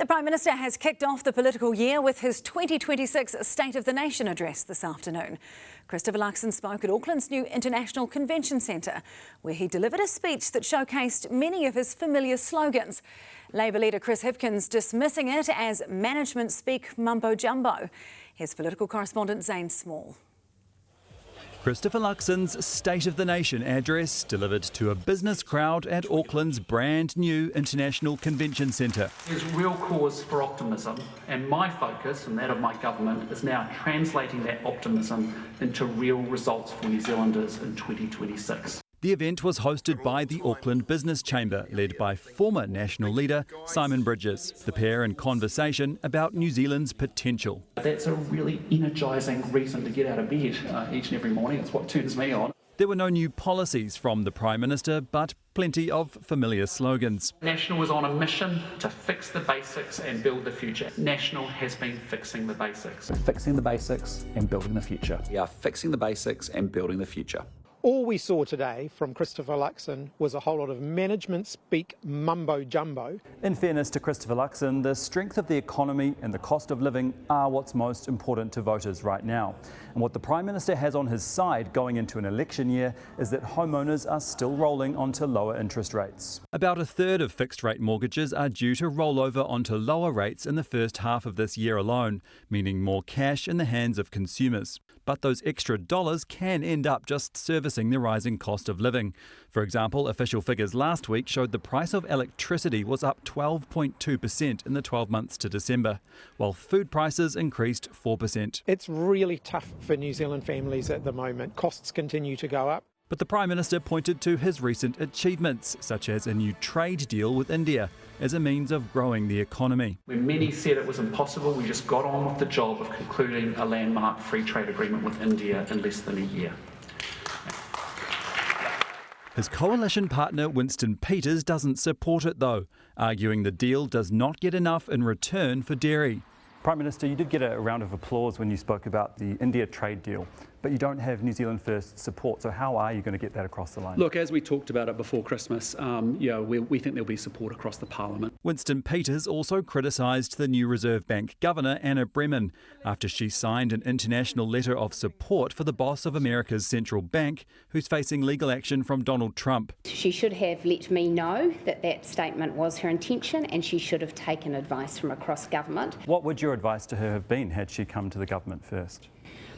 The Prime Minister has kicked off the political year with his 2026 State of the Nation address this afternoon. Christopher Luxon spoke at Auckland's new International Convention Centre, where he delivered a speech that showcased many of his familiar slogans. Labour leader Chris Hipkins dismissing it as management speak mumbo-jumbo. Here's political correspondent Zane Small. Christopher Luxon's State of the Nation address delivered to a business crowd at Auckland's brand new International Convention Centre. There's real cause for optimism, and my focus and that of my government is now translating that optimism into real results for New Zealanders in 2026. The event was hosted by the Auckland Business Chamber, led by former National leader Simon Bridges. The pair in conversation about New Zealand's potential. That's a really energising reason to get out of bed each and every morning. It's what turns me on. There were no new policies from the Prime Minister, but plenty of familiar slogans. National is on a mission to fix the basics and build the future. National has been fixing the basics. Fixing the basics and building the future. We are fixing the basics and building the future. All we saw today from Christopher Luxon was a whole lot of management speak mumbo-jumbo. In fairness to Christopher Luxon, the strength of the economy and the cost of living are what's most important to voters right now. And what the Prime Minister has on his side going into an election year is that homeowners are still rolling onto lower interest rates. About a third of fixed-rate mortgages are due to roll over onto lower rates in the first half of this year alone, meaning more cash in the hands of consumers. But those extra dollars can end up just servicing the rising cost of living. For example, official figures last week showed the price of electricity was up 12.2% in the 12 months to December, while food prices increased 4%. It's really tough for New Zealand families at the moment. Costs continue to go up. But the Prime Minister pointed to his recent achievements, such as a new trade deal with India, as a means of growing the economy. When many said it was impossible, we just got on with the job of concluding a landmark free trade agreement with India in less than a year. His coalition partner Winston Peters doesn't support it though, arguing the deal does not get enough in return for dairy. Prime Minister, you did get a round of applause when you spoke about the India trade deal, but you don't have New Zealand First support, so how are you going to get that across the line? Look, as we talked about it before Christmas, we think there'll be support across the Parliament. Winston Peters also criticised the new Reserve Bank Governor Anna Bremen after she signed an international letter of support for the boss of America's central bank, who's facing legal action from Donald Trump. She should have let me know that that statement was her intention, and she should have taken advice from across government. What would your advice to her have been had she come to the government first?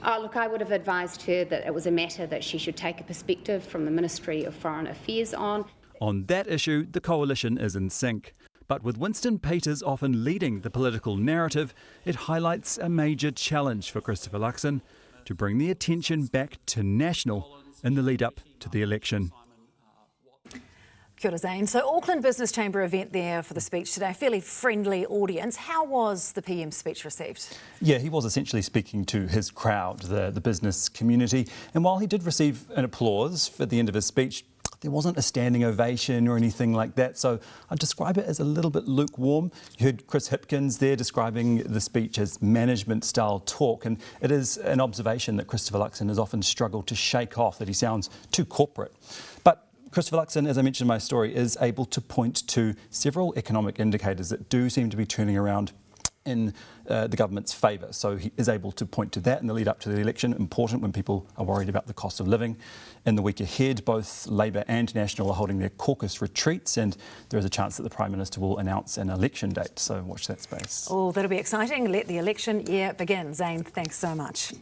Look, I would have advised her that it was a matter that she should take a perspective from the Ministry of Foreign Affairs on. On that issue, the coalition is in sync. But with Winston Peters often leading the political narrative, it highlights a major challenge for Christopher Luxon to bring the attention back to national in the lead up to the election. Kia ora, Zane. So Auckland Business Chamber event there for the speech today, fairly friendly audience. How was the PM's speech received? Yeah, he was essentially speaking to his crowd, the business community. And while he did receive an applause at the end of his speech, there wasn't a standing ovation or anything like that. So I'd describe it as a little bit lukewarm. You heard Chris Hipkins there describing the speech as management-style talk. And it is an observation that Christopher Luxon has often struggled to shake off, that he sounds too corporate. But Christopher Luxon, as I mentioned in my story, is able to point to several economic indicators that do seem to be turning around in the government's favour. So he is able to point to that in the lead up to the election, important when people are worried about the cost of living. In the week ahead, both Labour and National are holding their caucus retreats, and there is a chance that the Prime Minister will announce an election date. So watch that space. Oh, that'll be exciting. Let the election year begin. Zane, thanks so much.